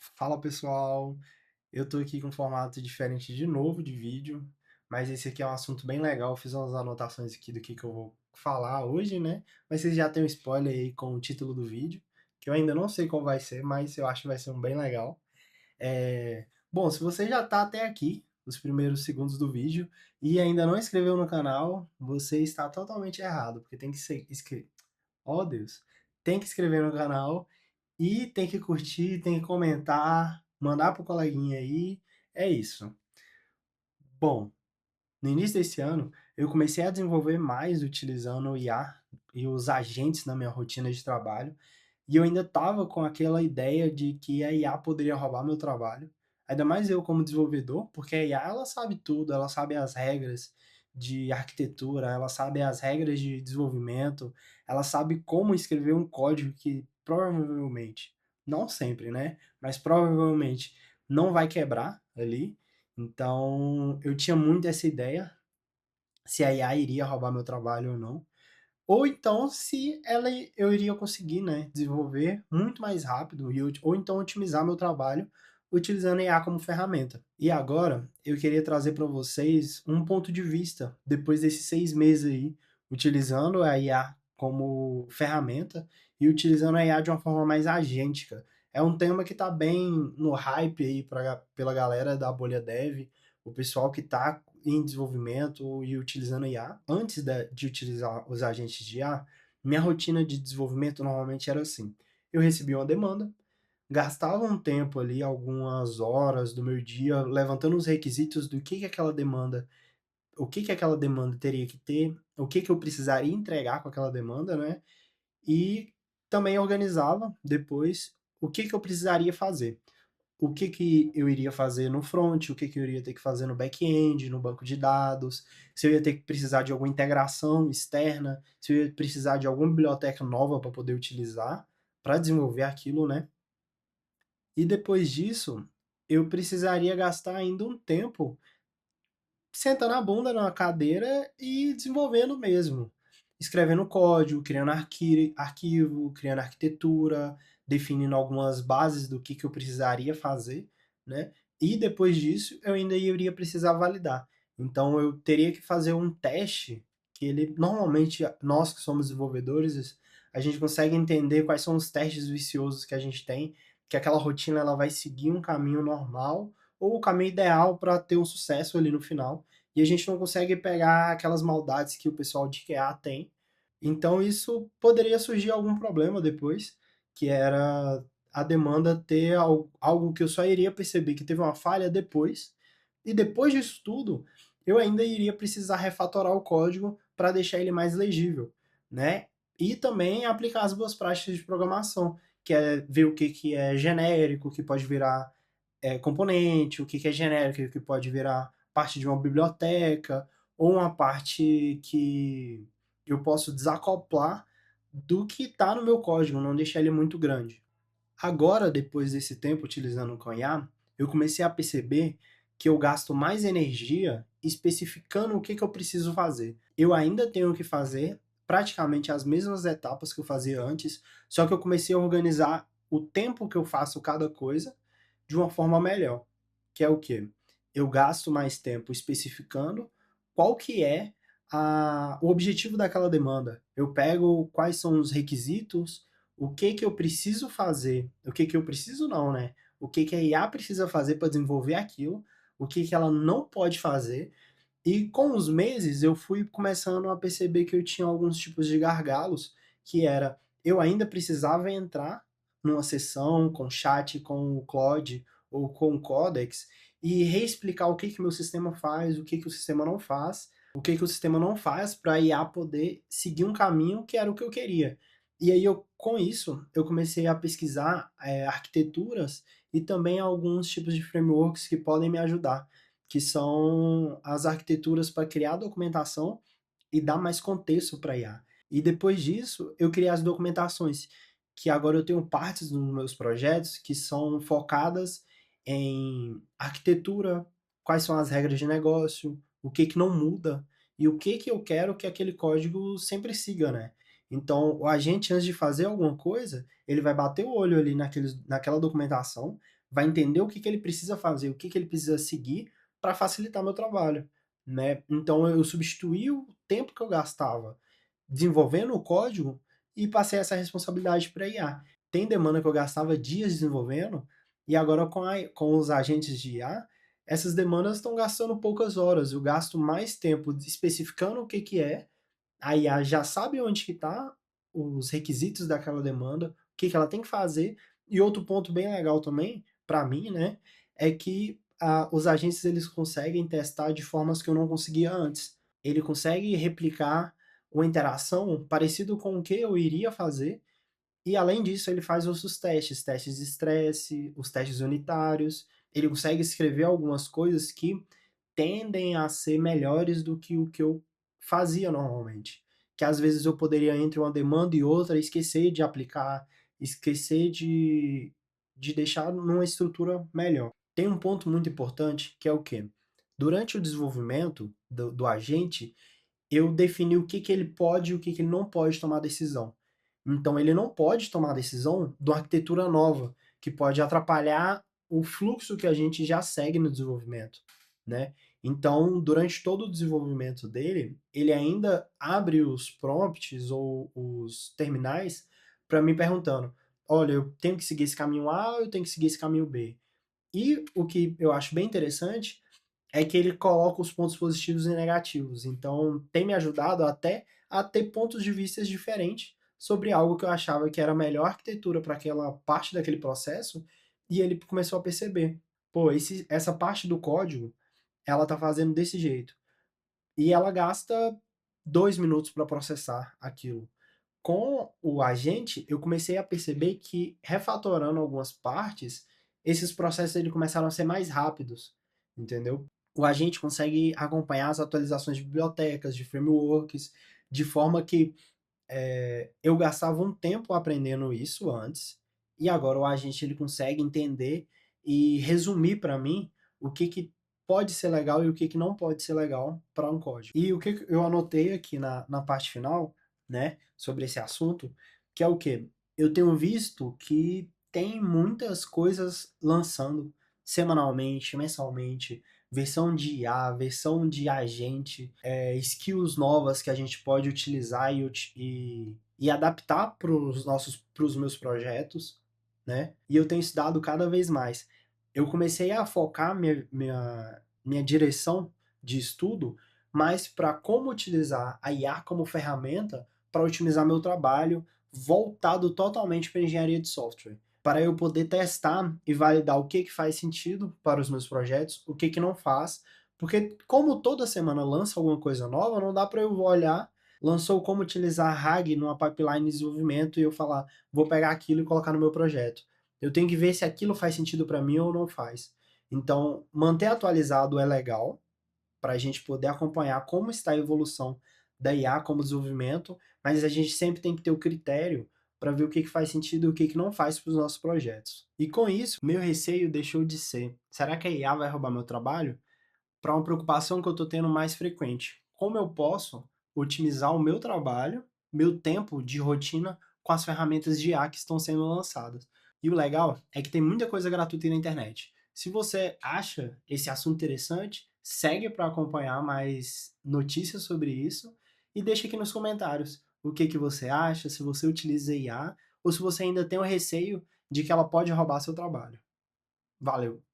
Fala pessoal, eu tô aqui com um formato diferente de novo de vídeo, mas esse aqui é um assunto bem legal. Eu fiz umas anotações aqui do que eu vou falar hoje, né? Mas vocês já têm um spoiler aí com o título do vídeo, que eu ainda não sei qual vai ser, mas eu acho que vai ser um bem legal. Bom, se você já tá até aqui, os primeiros segundos do vídeo, e ainda não inscreveu no canal, você está totalmente errado, porque tem que ser inscrito. Oh Deus! Tem que inscrever no canal e tem que curtir, tem que comentar, mandar pro coleguinha aí. É isso. Bom, no início desse ano, eu comecei a desenvolver mais utilizando o IA e os agentes na minha rotina de trabalho, e eu ainda estava com aquela ideia de que a IA poderia roubar meu trabalho, ainda mais eu como desenvolvedor, porque a IA ela sabe tudo, ela sabe as regras de arquitetura, ela sabe as regras de desenvolvimento, ela sabe como escrever um código que provavelmente, não sempre, né, mas provavelmente não vai quebrar ali. Então, eu tinha muito essa ideia, se a IA iria roubar meu trabalho ou não. Ou então se ela eu iria conseguir, né, desenvolver muito mais rápido ou então otimizar meu trabalho utilizando a IA como ferramenta. E agora eu queria trazer para vocês um ponto de vista, depois desses 6 meses aí, utilizando a IA como ferramenta e utilizando a IA de uma forma mais agêntica. É um tema que está bem no hype aí pela galera da bolha dev, o pessoal que está em desenvolvimento e utilizando IA. Antes de utilizar os agentes de IA, minha rotina de desenvolvimento normalmente era assim: eu recebia uma demanda, gastava um tempo ali, algumas horas do meu dia, levantando os requisitos do que aquela demanda, o que aquela demanda teria que ter, o que eu precisaria entregar com aquela demanda, né? E também organizava depois o que eu precisaria fazer, o que eu iria fazer no front, o que eu iria ter que fazer no back-end, no banco de dados, se eu ia ter que precisar de alguma integração externa, se eu ia precisar de alguma biblioteca nova para poder utilizar, para desenvolver aquilo, né? E depois disso, eu precisaria gastar ainda um tempo sentando a bunda na cadeira e desenvolvendo mesmo. Escrevendo código, criando arquivo, criando arquitetura, definindo algumas bases do que eu precisaria fazer, né? E depois disso, eu ainda iria precisar validar. Então eu teria que fazer um teste que ele normalmente nós que somos desenvolvedores, a gente consegue entender quais são os testes viciosos que a gente tem, que aquela rotina ela vai seguir um caminho normal ou o caminho ideal para ter um sucesso ali no final, e a gente não consegue pegar aquelas maldades que o pessoal de QA tem. Então isso poderia surgir algum problema depois, que era a demanda ter algo que eu só iria perceber que teve uma falha depois, e depois disso tudo, eu ainda iria precisar refatorar o código para deixar ele mais legível, né? E também aplicar as boas práticas de programação, que é ver o que é genérico, o que pode virar componente, o que é genérico, o que pode virar parte de uma biblioteca, ou uma parte que eu posso desacoplar do que está no meu código, não deixar ele muito grande. Agora, depois desse tempo utilizando o Canhá, eu comecei a perceber que eu gasto mais energia especificando o que eu preciso fazer. Eu ainda tenho que fazer praticamente as mesmas etapas que eu fazia antes, só que eu comecei a organizar o tempo que eu faço cada coisa de uma forma melhor. Que é o quê? Eu gasto mais tempo especificando qual que é o objetivo daquela demanda. Eu pego quais são os requisitos, o que eu preciso fazer, o que eu preciso não, né? O que a IA precisa fazer para desenvolver aquilo, o que ela não pode fazer. E com os meses eu fui começando a perceber que eu tinha alguns tipos de gargalos, que era eu ainda precisava entrar numa sessão com chat, com o Claude ou com o Codex e reexplicar o que meu sistema faz, o que o sistema não faz, o que o sistema não faz para a IA poder seguir um caminho que era o que eu queria. E aí eu, com isso, eu comecei a pesquisar arquiteturas e também alguns tipos de frameworks que podem me ajudar, que são as arquiteturas para criar documentação e dar mais contexto para IA. E depois disso, eu criei as documentações, que agora eu tenho partes dos meus projetos que são focadas em arquitetura, quais são as regras de negócio, o que não muda e o que eu quero que aquele código sempre siga, né? Então, o agente, antes de fazer alguma coisa, ele vai bater o olho ali naquela documentação vai entender o que que ele precisa fazer, o que que ele precisa seguir para facilitar meu trabalho, né. Então eu substituí o tempo que eu gastava desenvolvendo o código e passei essa responsabilidade para IA. Tem demanda que eu gastava dias desenvolvendo, e agora com os agentes de IA, essas demandas estão gastando poucas horas, eu gasto mais tempo especificando o que que é, a IA já sabe onde que tá os requisitos daquela demanda, o que que ela tem que fazer, e outro ponto bem legal também, para mim, né, é que os agentes eles conseguem testar de formas que eu não conseguia antes. Ele consegue replicar uma interação parecido com o que eu iria fazer, e além disso ele faz outros testes, testes de estresse, os testes unitários, ele consegue escrever algumas coisas que tendem a ser melhores do que o que eu fazia normalmente. Que às vezes eu poderia entre uma demanda e outra esquecer de aplicar, esquecer de deixar numa estrutura melhor. Tem um ponto muito importante que é o quê? Durante o desenvolvimento do agente, eu defini o que que ele pode e o que que ele não pode tomar decisão. Então ele não pode tomar decisão de uma arquitetura nova, que pode atrapalhar o fluxo que a gente já segue no desenvolvimento, né. Então, durante todo o desenvolvimento dele, ele ainda abre os prompts ou os terminais para mim perguntando: "Olha, eu tenho que seguir esse caminho A ou eu tenho que seguir esse caminho B?". E o que eu acho bem interessante é que ele coloca os pontos positivos e negativos, então tem me ajudado até a ter pontos de vistas diferentes sobre algo que eu achava que era a melhor arquitetura para aquela parte daquele processo, e ele começou a perceber: "Pô, essa parte do código, ela tá fazendo desse jeito, e ela gasta 2 minutos para processar aquilo". Com o agente, eu comecei a perceber que refatorando algumas partes, esses processos ele começaram a ser mais rápidos, entendeu? O agente consegue acompanhar as atualizações de bibliotecas, de frameworks, de forma que eu gastava um tempo aprendendo isso antes, e agora o agente ele consegue entender e resumir para mim o que que pode ser legal e o que que não pode ser legal para um código. E o que que eu anotei aqui na parte final, né, sobre esse assunto, que é o quê? Eu tenho visto que tem muitas coisas lançando semanalmente, mensalmente, versão de IA, versão de agente, skills novas que a gente pode utilizar e adaptar para os meus projetos, né? E eu tenho estudado cada vez mais. Eu comecei a focar minha direção de estudo mais para como utilizar a IA como ferramenta para otimizar meu trabalho, voltado totalmente para engenharia de software, para eu poder testar e validar o que que faz sentido para os meus projetos, o que que não faz, porque como toda semana lança alguma coisa nova, não dá para eu olhar, lançou como utilizar RAG numa pipeline de desenvolvimento e eu falar: "Vou pegar aquilo e colocar no meu projeto". Eu tenho que ver se aquilo faz sentido para mim ou não faz. Então, manter atualizado é legal, para a gente poder acompanhar como está a evolução da IA como desenvolvimento, mas a gente sempre tem que ter o critério para ver o que que faz sentido e o que que não faz para os nossos projetos. E com isso, meu receio deixou de ser: será que a IA vai roubar meu trabalho? Para uma preocupação que eu estou tendo mais frequente. Como eu posso otimizar o meu trabalho, meu tempo de rotina com as ferramentas de IA que estão sendo lançadas? E o legal é que tem muita coisa gratuita aí na internet. Se você acha esse assunto interessante, segue para acompanhar mais notícias sobre isso e deixa aqui nos comentários o que que você acha, se você utiliza IA ou se você ainda tem o receio de que ela pode roubar seu trabalho. Valeu!